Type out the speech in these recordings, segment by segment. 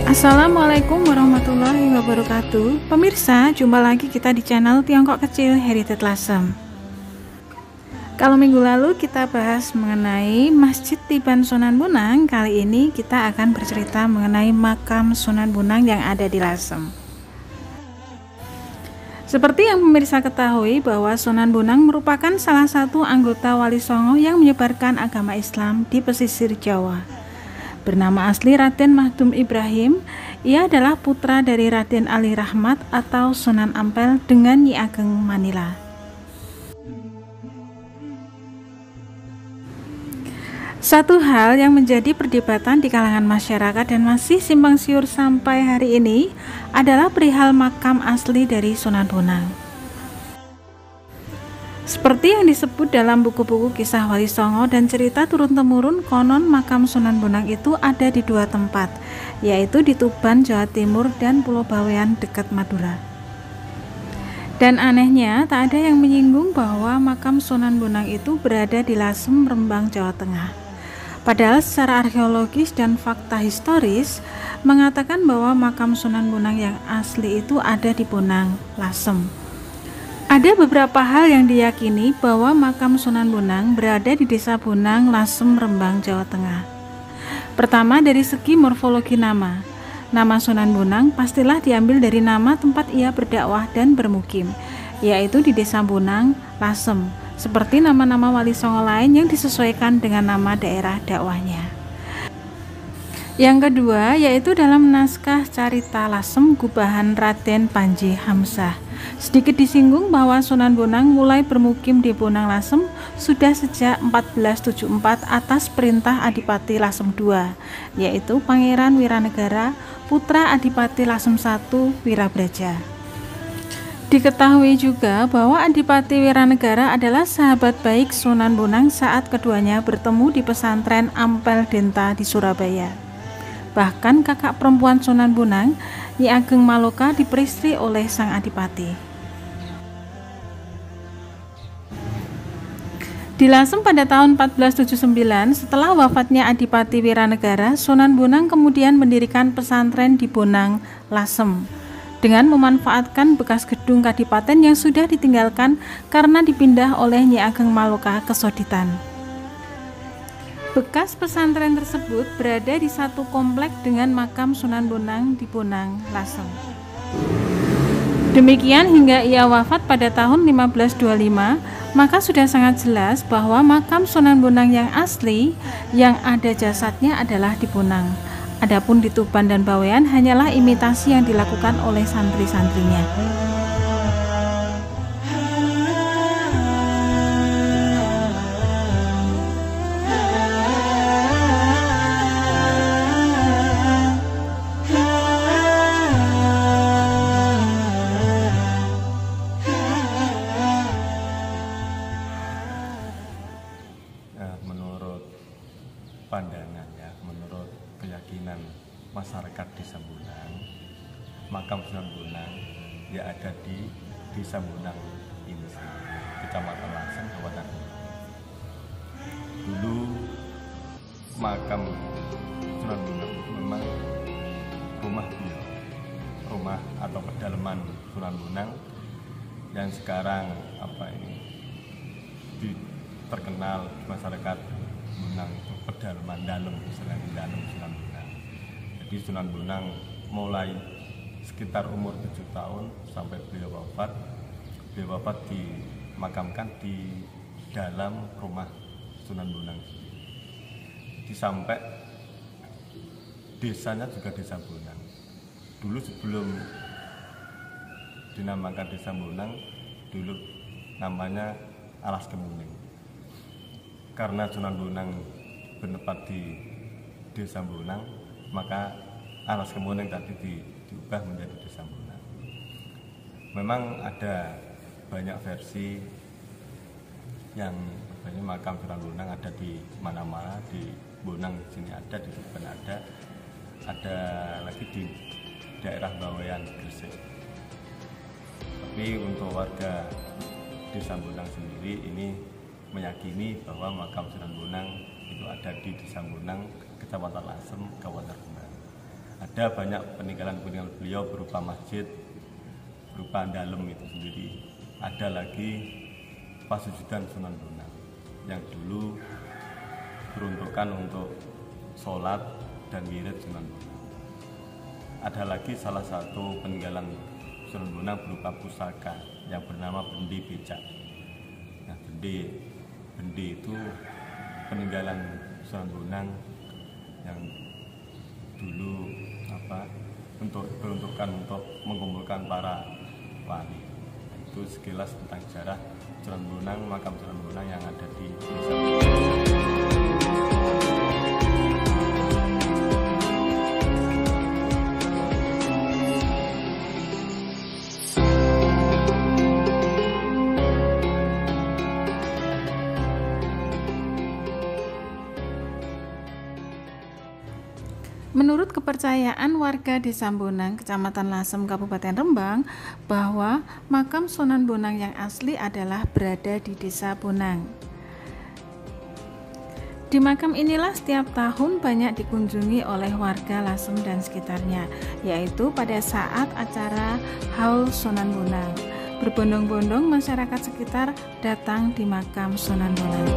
Assalamualaikum warahmatullahi wabarakatuh. Pemirsa, jumpa lagi kita di channel Tiongkok Kecil Heritage Lasem. Kalau minggu lalu kita bahas mengenai Masjid Tiban Sunan Bonang, kali ini kita akan bercerita mengenai makam Sunan Bonang yang ada di Lasem. Seperti yang pemirsa ketahui bahwa Sunan Bonang merupakan salah satu anggota Wali Songo yang menyebarkan agama Islam di pesisir Jawa. Bernama asli Raden Mahdum Ibrahim, ia adalah putra dari Raden Ali Rahmat atau Sunan Ampel dengan Nyi Ageng Manila. Satu hal yang menjadi perdebatan di kalangan masyarakat dan masih simpang siur sampai hari ini adalah perihal makam asli dari Sunan Bonang. Seperti yang disebut dalam buku-buku kisah Wali Songo dan cerita turun-temurun, konon makam Sunan Bonang itu ada di dua tempat, yaitu di Tuban, Jawa Timur dan Pulau Bawean dekat Madura. Dan anehnya, tak ada yang menyinggung bahwa makam Sunan Bonang itu berada di Lasem, Rembang, Jawa Tengah. Padahal secara arkeologis dan fakta historis mengatakan bahwa makam Sunan Bonang yang asli itu ada di Bonang, Lasem. Ada beberapa hal yang diyakini bahwa makam Sunan Bonang berada di Desa Bonang, Lasem, Rembang, Jawa Tengah. Pertama, dari segi morfologi nama. Nama Sunan Bonang pastilah diambil dari nama tempat ia berdakwah dan bermukim, yaitu di Desa Bonang, Lasem, seperti nama-nama Wali Songo lain yang disesuaikan dengan nama daerah dakwahnya. Yang kedua, yaitu dalam naskah Carita Lasem Gubahan Raden Panji Hamzah. Sedikit disinggung bahwa Sunan Bonang mulai bermukim di Bonang Lasem sudah sejak 1474 atas perintah Adipati Lasem II, yaitu Pangeran Wiranegara, putra Adipati Lasem I Wirabraja. Diketahui juga bahwa Adipati Wiranegara adalah sahabat baik Sunan Bonang saat keduanya bertemu di pesantren Ampel Denta di Surabaya. Bahkan kakak perempuan Sunan Bonang, Nyi Ageng Maloka, diperistri oleh sang adipati. Di Lasem pada tahun 1479, setelah wafatnya Adipati Wiranegara, Sunan Bonang kemudian mendirikan pesantren di Bonang, Lasem, dengan memanfaatkan bekas gedung kadipaten yang sudah ditinggalkan karena dipindah oleh Nyi Ageng Maloka ke Soditan. Bekas pesantren tersebut berada di satu komplek dengan makam Sunan Bonang di Bonang, Lasem. Demikian hingga ia wafat pada tahun 1525, maka sudah sangat jelas bahwa makam Sunan Bonang yang asli yang ada jasadnya adalah di Bonang. Adapun di Tuban dan Bawean hanyalah imitasi yang dilakukan oleh santri-santrinya. Pandangan ya, menurut keyakinan masyarakat Desa Bonang, makam Sunan Bonang ya ada di Desa Bonang ini, Kecamatan Lasem, Kabupaten Rembang. Dulu makam Sunan Bonang itu memang rumah beliau, rumah atau pedalaman Sunan Bonang yang sekarang terkenal masyarakat Bonang itu pedalaman dalam, istilahnya dalam Sunan Bonang. Jadi Sunan Bonang mulai sekitar umur 7 tahun sampai beliau wafat dimakamkan di dalam rumah Sunan Bonang. Jadi sampai desanya juga Desa Bonang. Dulu sebelum dinamakan Desa Bonang, dulu namanya Alas Kemuning. Karena Sunan Bonang bertempat di Desa Bonang, maka Alas Kemuning tadi diubah menjadi Desa Bonang. Memang ada banyak versi yang makam Sunan Bonang ada di mana-mana, di Bonang sini ada, di Tuban ada lagi di daerah Bawean, Gresik. Tapi untuk warga Desa Bonang sendiri ini meyakini bahwa makam Sunan Bonang itu ada di Desa Bonang, Kecamatan Lasem, Kabupaten Rembang. Ada ada banyak peninggalan-peninggalan beliau berupa masjid, berupa dalem itu sendiri. Ada lagi pasujudan Sunan Bonang yang dulu peruntukan untuk sholat dan wirid Sunan Bonang. Ada lagi salah satu peninggalan Sunan Bonang berupa pusaka yang bernama bendi becak. Nah, bendi itu peninggalan Sunan Bonang yang dulu untuk peruntukan untuk mengumpulkan para wali. Itu sekilas tentang sejarah Sunan Bonang, makam Sunan Bonang yang ada di desa. Menurut kepercayaan warga Desa Bonang, Kecamatan Lasem, Kabupaten Rembang, bahwa makam Sunan Bonang yang asli adalah berada di Desa Bonang. Di makam inilah setiap tahun banyak dikunjungi oleh warga Lasem dan sekitarnya, yaitu pada saat acara Haul Sunan Bonang. Berbondong-bondong masyarakat sekitar datang di makam Sunan Bonang.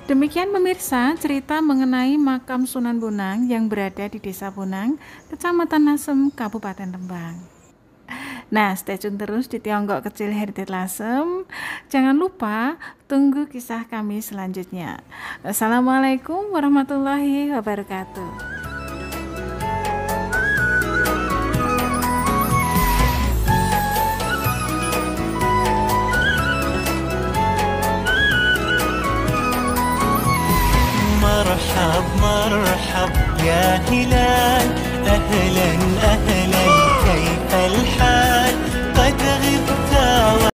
Demikian pemirsa, cerita mengenai makam Sunan Bonang yang berada di Desa Bonang, Kecamatan Lasem, Kabupaten Rembang. Nah, stay tune terus di Tiongkok Kecil Heritage Lasem. Jangan lupa tunggu kisah kami selanjutnya. Assalamualaikum warahmatullahi wabarakatuh. مرحب مرحب يا هلال أهلا